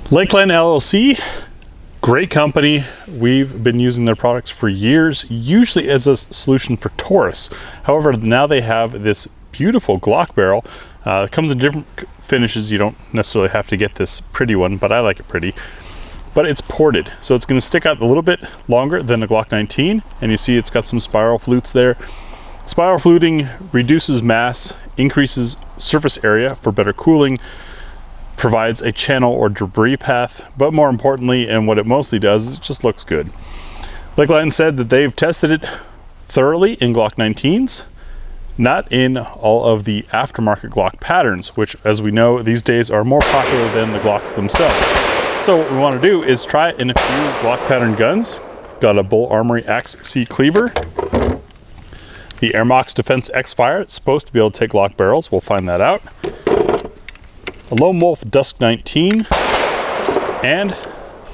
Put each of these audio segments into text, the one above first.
Lakeline LLC, great company. We've been using their products for years, usually as a solution for tourists. However, now they have this beautiful Glock barrel. It comes in different finishes. You don't necessarily have to get this pretty one, but I like it pretty. But it's ported, so it's going to stick out a little bit longer than the Glock 19, and you see it's got some spiral flutes there. Spiral fluting reduces mass, increases surface area for better cooling, provides a channel or debris path, but more importantly, and what it mostly does, is it just looks good. Lakeline said that they've tested it thoroughly in Glock 19s, not in all of the aftermarket Glock patterns, which, as we know, these days are more popular than the Glocks themselves. So what we want to do is try it in a few Glock pattern guns. Got a Bull Armory Axe C Cleaver, the Ermox Defense X Fire. It's supposed to be able to take Glock barrels. We'll find that out. A Lone Wolf Dusk 19, and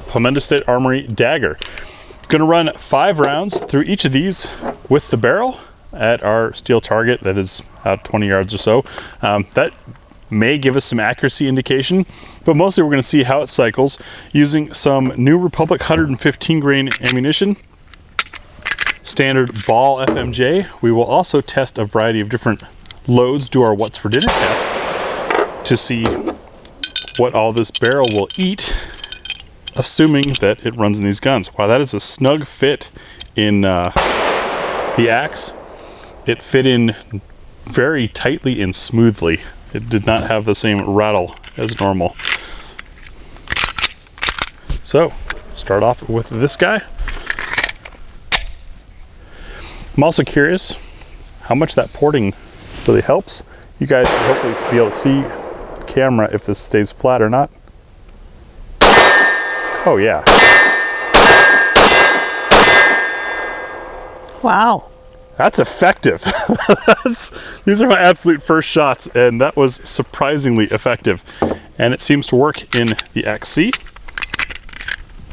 Pimenta State Armory Dagger. Gonna run 5 rounds through each of these with the barrel at our steel target that is out 20 yards or so. That may give us some accuracy indication, but mostly we're gonna see how it cycles using some New Republic 115 grain ammunition, standard ball FMJ. We will also test a variety of different loads, do our what's for dinner test, to see what all this barrel will eat, assuming that it runs in these guns. Wow, that is a snug fit in the axe. It fit in very tightly and smoothly. It did not have the same rattle as normal. So, start off with this guy. I'm also curious how much that porting really helps. You guys should hopefully be able to see camera if this stays flat or not. Oh yeah. Wow. That's effective. These are my absolute first shots, and that was surprisingly effective. And it seems to work in the XC.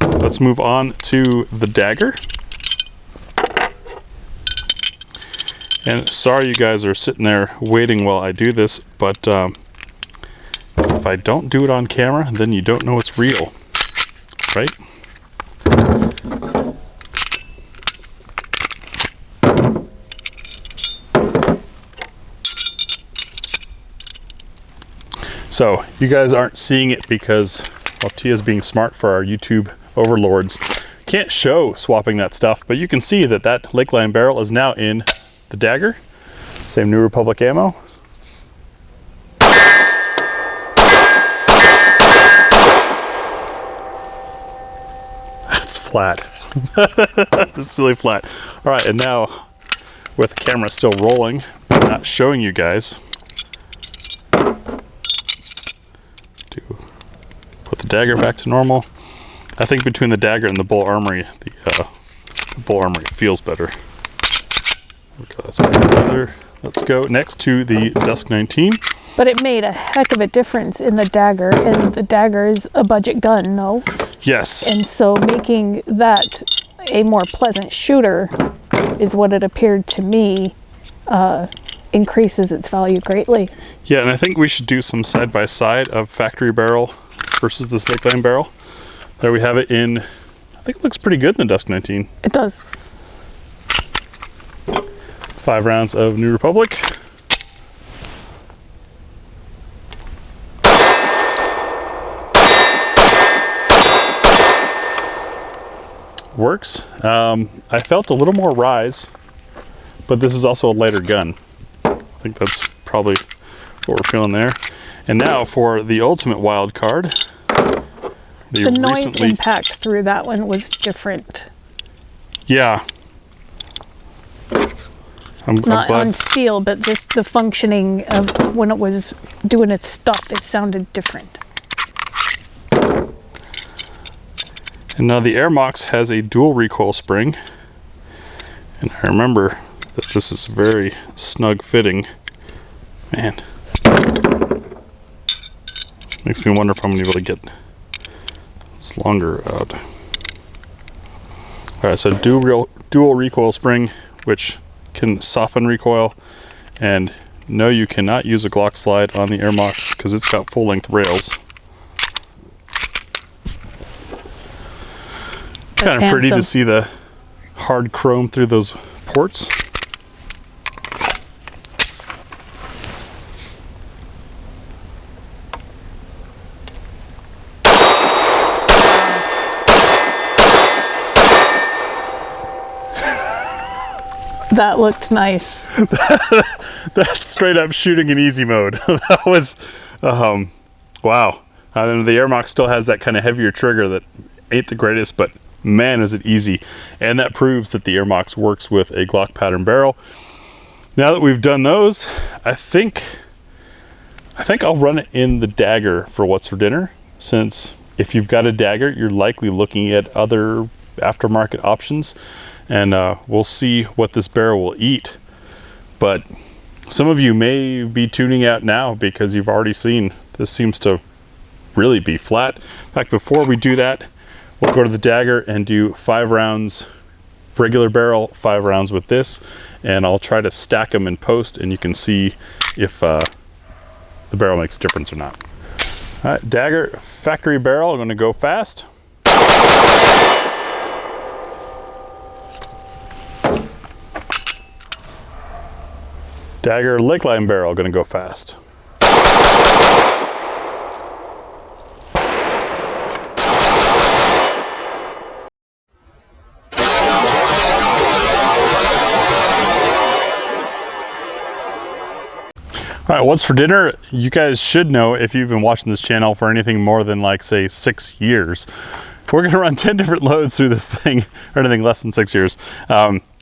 Let's move on to the Dagger. And sorry you guys are sitting there waiting while I do this, but if I don't do it on camera, then you don't know it's real, right? So you guys aren't seeing it because, well, Tia's being smart for our YouTube overlords. Can't show swapping that stuff, but you can see that that Lakeline barrel is now in the Dagger. Same New Republic ammo. That's flat. That's silly flat. All right, and now with the camera still rolling, but not showing you guys, to put the Dagger back to normal. I think between the Dagger and the Bull Armory, the Bull Armory feels better. Okay, that's back together. Let's go next to the Dusk 19. But it made a heck of a difference in the Dagger, and the Dagger is a budget gun, no? Yes. And so making that a more pleasant shooter is what it appeared to me, increases its value greatly. Yeah, and I think we should do some side-by-side of factory barrel versus this Lakeline barrel. There we have it in, I think it looks pretty good in the Dusk 19. It does. 5 rounds of New Republic. Works. I felt a little more rise, but this is also a lighter gun. I think that's probably what we're feeling there. And now for the ultimate wild card. The noise impact through that one was different. Yeah. I'm Not glad. on steel, but just the functioning of when it was doing its stuff, it sounded different. And now the Ermox has a dual recoil spring. And I remember that this is very snug fitting. Man. Makes me wonder if I'm going to be able to get this longer out. Alright, so dual recoil spring, which can soften recoil. And no, you cannot use a Glock slide on the Ermox because it's got full length rails. Kind of pretty to see the hard chrome through those ports. That looked nice. That's straight up shooting in easy mode. That was, wow. And the Ermox still has that kind of heavier trigger that ain't the greatest, but man, is it easy. And that proves that the Ermox works with a Glock pattern barrel. Now that we've done those, I think I'll run it in the Dagger for what's for dinner, since if you've got a Dagger, you're likely looking at other aftermarket options. And we'll see what this barrel will eat. But some of you may be tuning out now because you've already seen this seems to really be flat. In fact, before we do that, we'll go to the Dagger and do 5 rounds regular barrel, 5 rounds with this, and I'll try to stack them in post, and you can see if the barrel makes a difference or not. All right, Dagger factory barrel, I'm going to go fast. Dagger Lakeline barrel, gonna go fast. All right, what's for dinner? You guys should know if you've been watching this channel for anything more than like say 6 years. We're gonna run 10 different loads through this thing, or anything less than 6 years.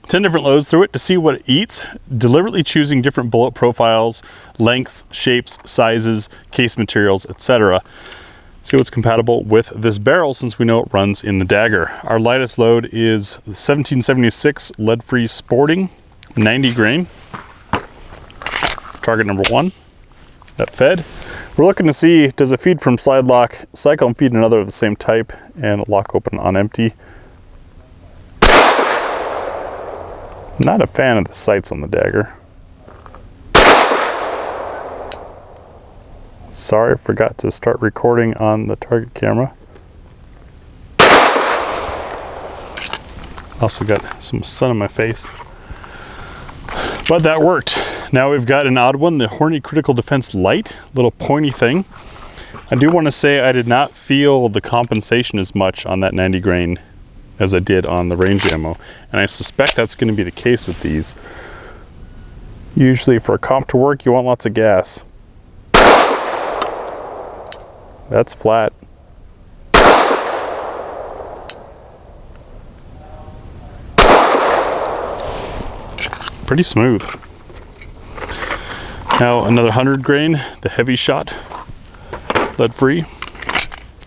10 different loads through it to see what it eats, deliberately choosing different bullet profiles, lengths, shapes, sizes, case materials, etc. See what's compatible with this barrel since we know it runs in the Dagger. Our lightest load is the 1776 lead-free Sporting, 90 grain. Target number 1, that fed. We're looking to see, does it feed from slide lock, cycle and feed another of the same type, and lock open on empty. Not a fan of the sights on the Dagger. Sorry, I forgot to start recording on the target camera. Also got some sun on my face. But that worked. Now we've got an odd one, the Horny Critical Defense Light, little pointy thing. I do want to say I did not feel the compensation as much on that 90 grain as I did on the range ammo, and I suspect that's going to be the case with these. Usually for a comp to work, you want lots of gas. That's flat. Pretty smooth. Now another 100 grain, the heavy shot, lead free.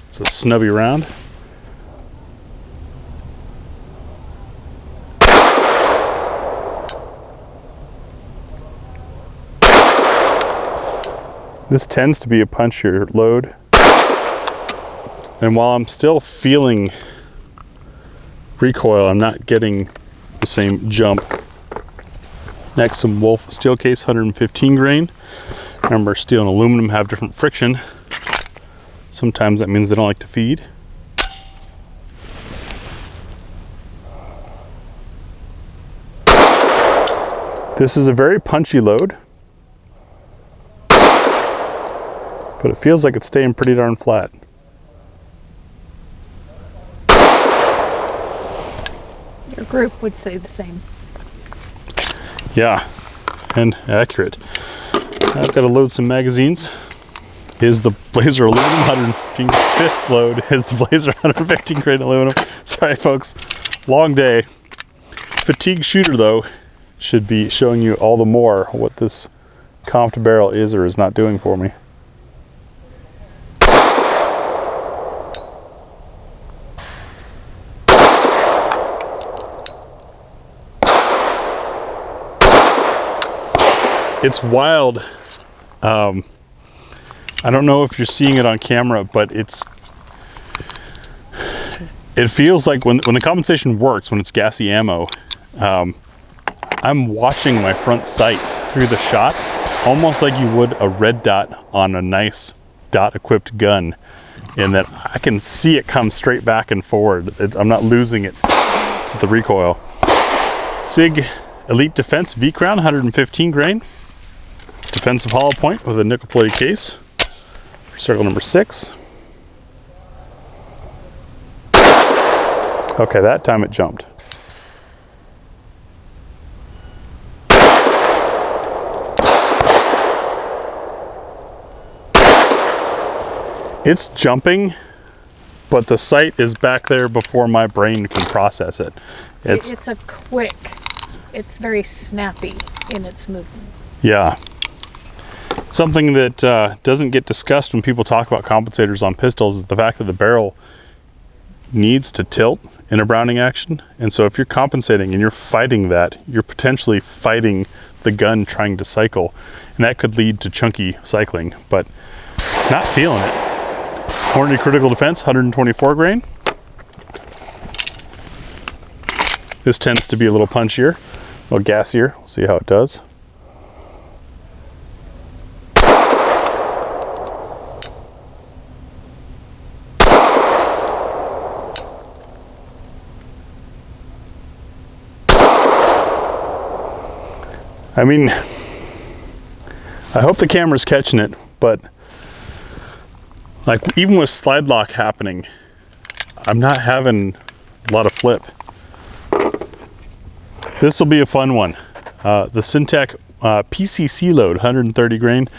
It's a snubby round. This tends to be a punchier load. And while I'm still feeling recoil, I'm not getting the same jump. Next, some Wolf steel case, 115 grain. Remember, steel and aluminum have different friction. Sometimes that means they don't like to feed. This is a very punchy load, but it feels like it's staying pretty darn flat. Your group would say the same. Yeah, and accurate. I've got to load some magazines. Is the Blazer aluminum 115th load? Is the Blazer 115 grain aluminum? Sorry, folks. Long day. Fatigue shooter though should be showing you all the more what this comped barrel is or is not doing for me. It's wild. I don't know if you're seeing it on camera, but it feels like when the compensation works, when it's gassy ammo, I'm watching my front sight through the shot, almost like you would a red dot on a nice dot equipped gun. in that I can see it come straight back and forward. I'm not losing it to the recoil. SIG Elite Defense V-Crown, 115 grain. Defensive hollow point with a nickel plated case for circle number 6. Okay, that time it jumped. It's jumping, but the sight is back there before my brain can process it. It's a quick, it's very snappy in its movement. Yeah. Something that doesn't get discussed when people talk about compensators on pistols is the fact that the barrel needs to tilt in a Browning action. And so if you're compensating and you're fighting that, you're potentially fighting the gun trying to cycle. And that could lead to chunky cycling, but not feeling it. Armory Critical Defense, 124 grain. This tends to be a little punchier, a little gassier. We'll see how it does. I mean, I hope the camera's catching it, but like even with slide lock happening, I'm not having a lot of flip. This will be a fun one. The Syntec PCC load, 130 grain.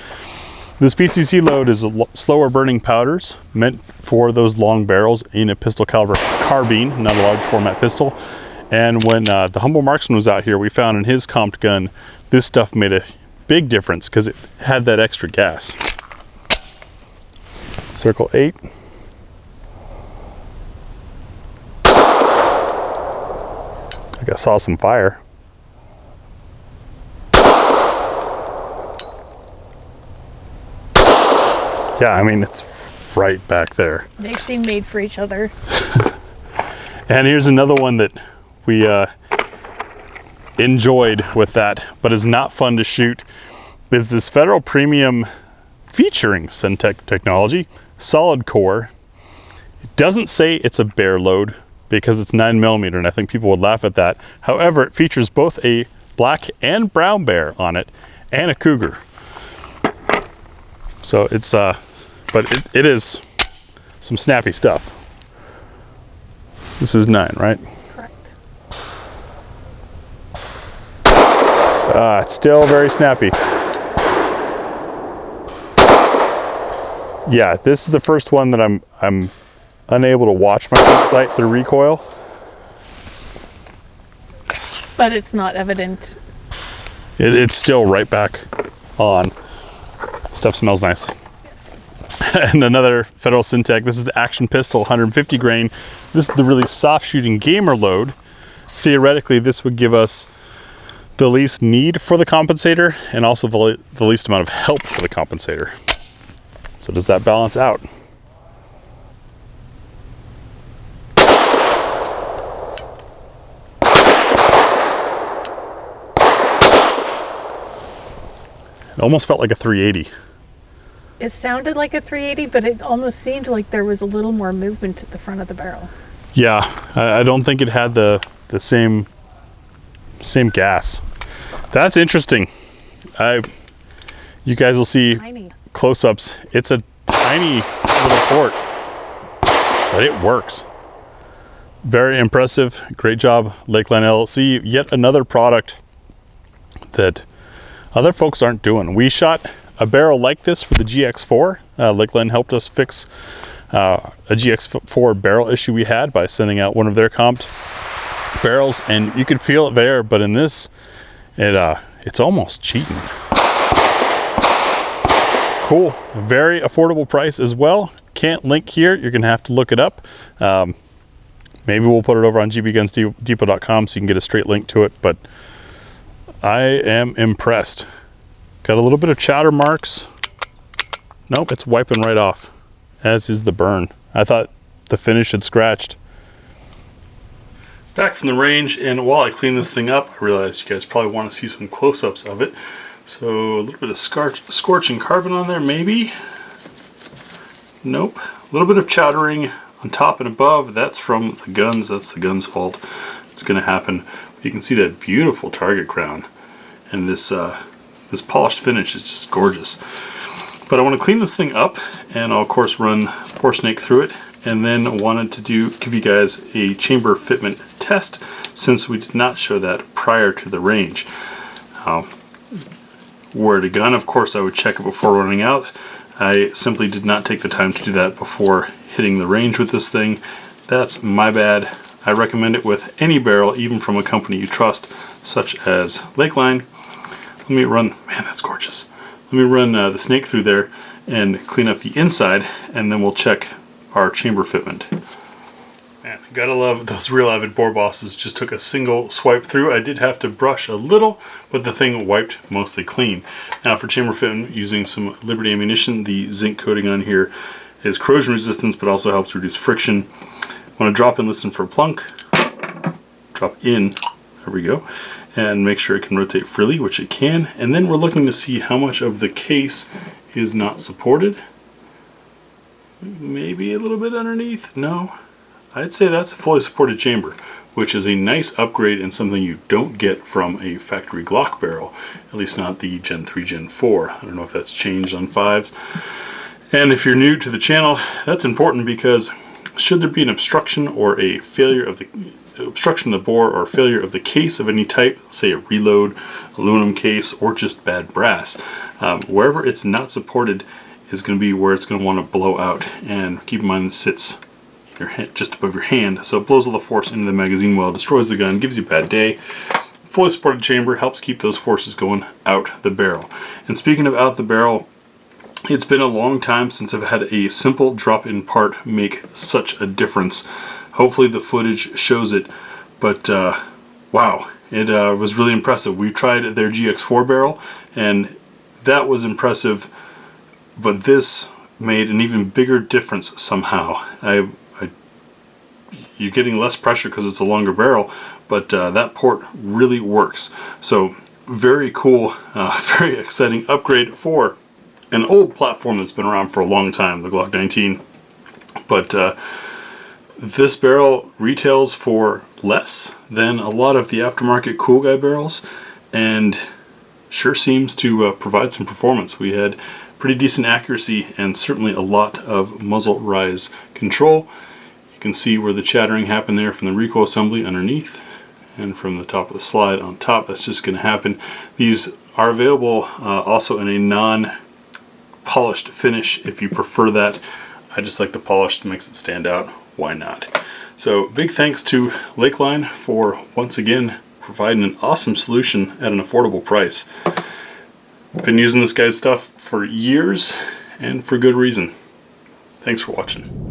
This PCC load is slower burning powders meant for those long barrels in a pistol caliber carbine, not a large format pistol. And when the Humble Marksman was out here, we found in his comped gun, this stuff made a big difference because it had that extra gas. Circle 8. I think I saw some fire. Yeah, I mean, it's right back there. They seem made for each other. And here's another one that we enjoyed with that, but is not fun to shoot, is this Federal Premium featuring Syntec technology, solid core. It doesn't say it's a bear load because it's 9mm, and I think people would laugh at that. However, it features both a black and brown bear on it and a cougar. So it's, but it is some snappy stuff. This is 9, right? Correct. It's still very snappy. Yeah, this is the first one that I'm unable to watch my sight through recoil. But it's not evident. It's still right back on. Stuff smells nice. Yes. And another Federal Syntec. This is the Action Pistol, 150 grain. This is the really soft shooting gamer load. Theoretically, this would give us the least need for the compensator and also the least amount of help for the compensator. So does that balance out? It almost felt like a 380. It sounded like a 380, but it almost seemed like there was a little more movement at the front of the barrel. Yeah, I don't think it had the same gas. That's interesting. You guys will see Tiny. close-ups. It's a tiny little port, but it works. Very impressive. Great job, Lakeline LLC. Yet another product that other folks aren't doing. We shot a barrel like this for the GX4. Lakeline helped us fix a GX4 barrel issue we had by sending out one of their comped barrels, and you could feel it there, but in this, it's almost cheating. Cool, very affordable price as well. Can't link here, you're gonna have to look it up. Maybe we'll put it over on GBGunsDepot.com so you can get a straight link to it, but I am impressed. Got a little bit of chowder marks. Nope, it's wiping right off, as is the burn. I thought the finish had scratched. Back from the range, and while I clean this thing up, I realized you guys probably want to see some close-ups of it. So a little bit of scorching carbon on there, maybe. Nope. little bit of chattering on top and above. That's from the guns. That's the gun's fault. It's going to happen. You can see that beautiful target crown, and this this polished finish is just gorgeous. But I want to clean this thing up, and I'll of course run Pour Snake through it, and then wanted to give you guys a chamber fitment test, since we did not show that prior to the range. Were it a gun, of course I would check it before running out. I simply did not take the time to do that before hitting the range with this thing. That's my bad. I recommend it with any barrel, even from a company you trust, such as Lakeline. Let me run, man, that's gorgeous. Let me run the snake through there and clean up the inside, and then we'll check our chamber fitment. Man, gotta love those Real Avid bore bosses. Just took a single swipe through. I did have to brush a little, but the thing wiped mostly clean. Now for chamber fitment, using some Liberty ammunition, the zinc coating on here is corrosion resistance, but also helps reduce friction. I want to drop and listen for a plunk. Drop in, there we go, and make sure it can rotate freely, which it can. And then we're looking to see how much of the case is not supported. Maybe a little bit underneath. No, I'd say that's a fully supported chamber, which is a nice upgrade and something you don't get from a factory Glock barrel, at least not the Gen 3, Gen 4. I don't know if that's changed on 5s. And if you're new to the channel, that's important, because should there be an obstruction or a failure of the obstruction of the bore, or failure of the case of any type, say a reload, aluminum case, or just bad brass, wherever it's not supported is going to be where it's going to want to blow out. And keep in mind, it sits your hand, just above your hand, so it blows all the force into the magazine well, destroys the gun, gives you a bad day. Fully supported chamber helps keep those forces going out the barrel. And speaking of out the barrel, it's been a long time since I've had a simple drop-in part make such a difference. Hopefully the footage shows it, but wow, it was really impressive. We tried their GX4 barrel, and that was impressive, but this made an even bigger difference somehow. You're getting less pressure because it's a longer barrel, but that port really works. So very cool, very exciting upgrade for an old platform that's been around for a long time, the Glock 19. But this barrel retails for less than a lot of the aftermarket Cool Guy barrels, and sure seems to provide some performance. We had pretty decent accuracy and certainly a lot of muzzle rise control. You can see where the chattering happened there from the recoil assembly underneath, and from the top of the slide on top. That's just going to happen. These are available also in a non-polished finish if you prefer that. I just like the polished, makes it stand out. Why not? So big thanks to Lakeline for once again providing an awesome solution at an affordable price. Been using this guy's stuff for years, and for good reason. Thanks for watching.